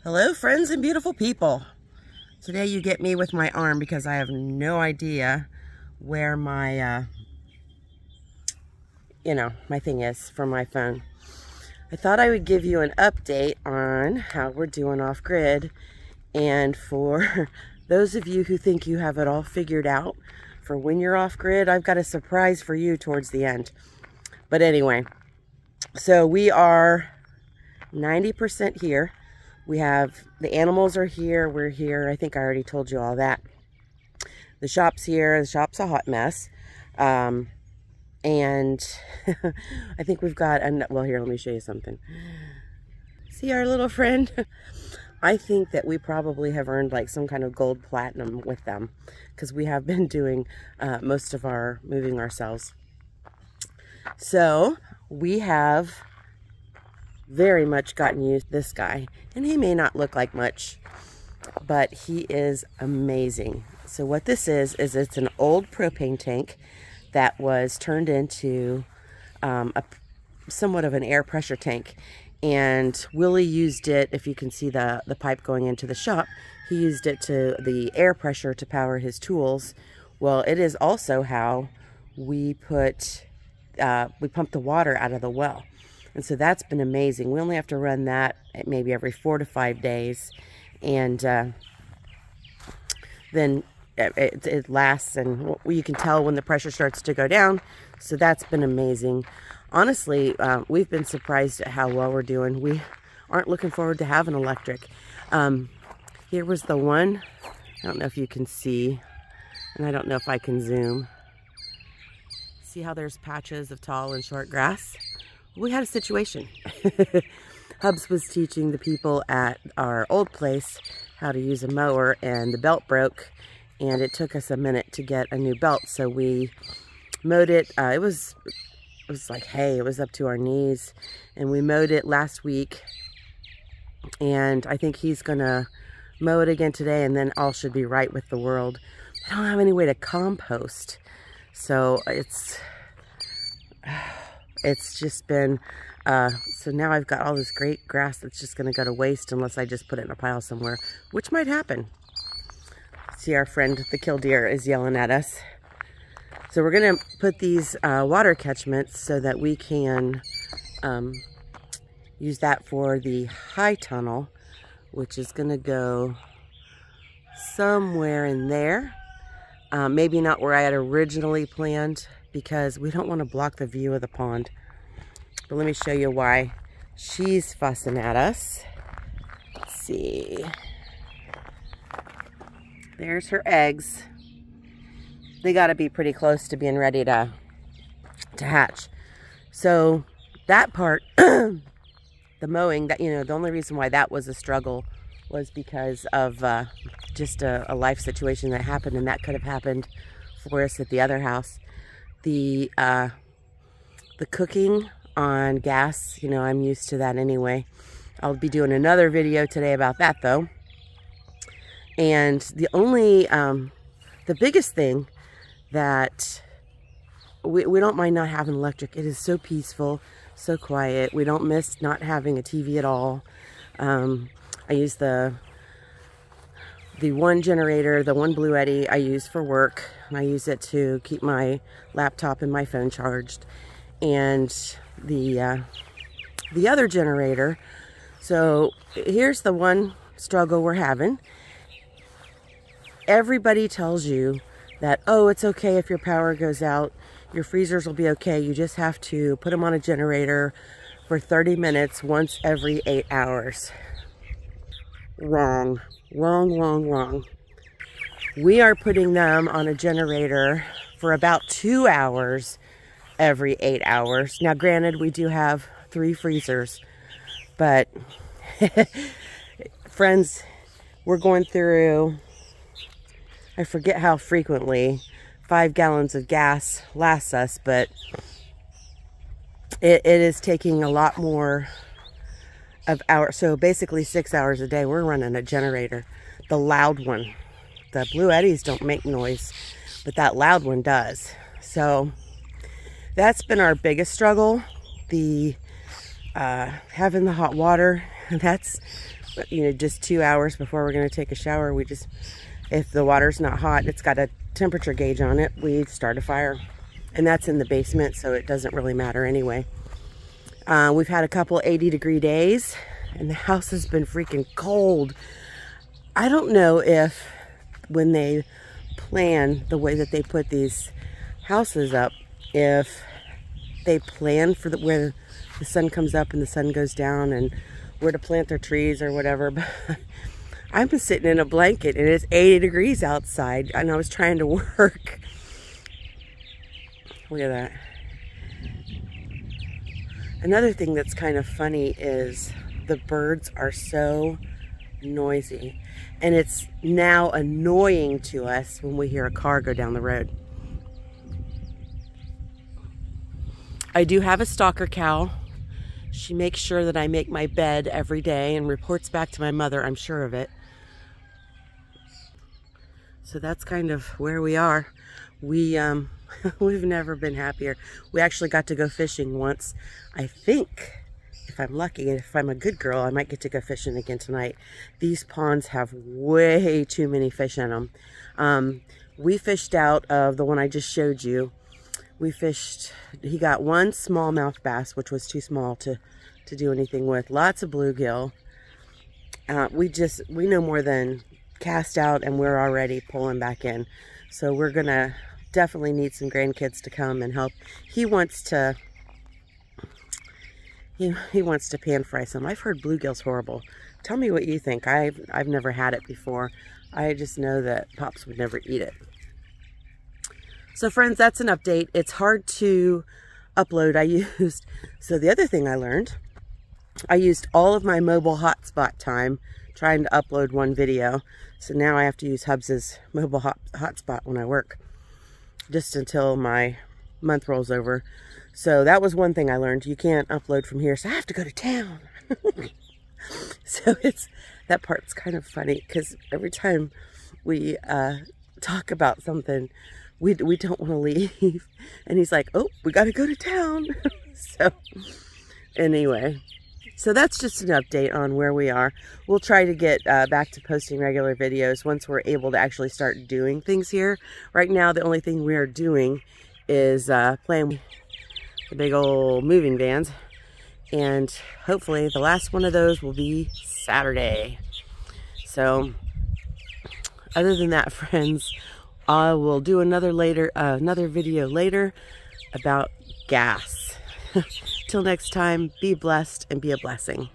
Hello friends and beautiful people. Today you get me with my arm because I have no idea where my my thing is for my phone. I thought I would give you an update on how we're doing off grid, and for those of you who think you have it all figured out for when you're off grid, I've got a surprise for you towards the end. But anyway, so we are 90% here. We have, the animals are here, we're here. I think I already told you all that. The shop's here, the shop's a hot mess. And I think we've got, well here, let me show you something. See our little friend? I think that we probably have earned like some kind of gold platinum with them, because we have been doing most of our moving ourselves. So we have very much gotten used to this guy, and he may not look like much, but he is amazing. So what this is it's an old propane tank that was turned into somewhat of an air pressure tank, and Willie used it. If you can see the pipe going into the shop, he used it to the air pressure to power his tools. Well, it is also how we pump the water out of the well. And so that's been amazing. We only have to run that maybe every 4 to 5 days. And then it lasts, and you can tell when the pressure starts to go down. So that's been amazing. Honestly, we've been surprised at how well we're doing. We aren't looking forward to having electric. Here was the one. I don't know if you can see, and I don't know if I can zoom. See how there's patches of tall and short grass? We had a situation. Hubs was teaching the people at our old place how to use a mower, and the belt broke, and it took us a minute to get a new belt. So we mowed it. It was like hay. It was up to our knees, and we mowed it last week. And I think he's gonna mow it again today, and then all should be right with the world. I don't have any way to compost, so it's just been, so now I've got all this great grass that's just going to go to waste unless I just put it in a pile somewhere, which might happen. See, our friend, the killdeer, is yelling at us. So we're going to put these water catchments so that we can use that for the high tunnel, which is going to go somewhere in there. Maybe not where I had originally planned, because we don't want to block the view of the pond. But let me show you why she's fussing at us. Let's see. There's her eggs. They got to be pretty close to being ready to hatch. So that part, the mowing, that, the only reason why that was a struggle was because of just a life situation that happened, and that could have happened for us at the other house. The cooking on gas, I'm used to that anyway. I'll be doing another video today about that though. And the only, the biggest thing that we don't mind not having electric. It is so peaceful, so quiet. We don't miss not having a TV at all. I use the one generator, the one Bluetti I use for work, and I use it to keep my laptop and my phone charged. And the other generator, so here's the one struggle we're having. Everybody tells you that, oh, it's okay if your power goes out, your freezers will be okay, you just have to put them on a generator for 30 minutes once every 8 hours. Wrong. Wrong, wrong, wrong. We are putting them on a generator for about 2 hours every 8 hours. Now, granted, we do have 3 freezers, but friends, we're going through, I forget how frequently, 5 gallons of gas lasts us, but it is taking a lot more of our, so basically 6 hours a day we're running a generator, the loud one. The Bluettis don't make noise, but that loud one does. So that's been our biggest struggle. The having the hot water that's, you know, just 2 hours before we're going to take a shower. We just, if the water's not hot, it's got a temperature gauge on it, we start a fire. And that's in the basement, so it doesn't really matter anyway. We've had a couple 80-degree days, and the house has been freaking cold. I don't know if when they plan the way that they put these houses up, if they plan for where the sun comes up and the sun goes down and where to plant their trees or whatever. But I'm sitting in a blanket and it's 80 degrees outside and I was trying to work. Look at that. Another thing that's kind of funny is the birds are so noisy, and it's now annoying to us when we hear a car go down the road. I do have a stalker cow. She makes sure that I make my bed every day and reports back to my mother, I'm sure of it. So that's kind of where we are. We've never been happier. We actually got to go fishing once. I think, if I'm lucky, and if I'm a good girl, I might get to go fishing again tonight. These ponds have way too many fish in them. We fished out of the one I just showed you. We fished, he got one smallmouth bass, which was too small to do anything with. Lots of bluegill. We no more than cast out and we're already pulling back in. So we're gonna definitely need some grandkids to come and help. He wants to pan fry some. I've heard bluegill's horrible. Tell me what you think. I've never had it before. I just know that Pops would never eat it. So friends, that's an update. It's hard to upload. So the other thing I learned, I used all of my mobile hotspot time trying to upload one video. So now I have to use Hubs's mobile hotspot when I work, just until my month rolls over. So that was one thing I learned. You can't upload from here, so I have to go to town. So that part's kind of funny, because every time we talk about something, we don't want to leave. And he's like, oh, we got to go to town. So anyway, so that's just an update on where we are. We'll try to get back to posting regular videos once we're able to actually start doing things here. Right now, the only thing we are doing is playing the big old moving vans. And hopefully the last one of those will be Saturday. So other than that, friends, I will do another video later about gas. Till next time, be blessed and be a blessing.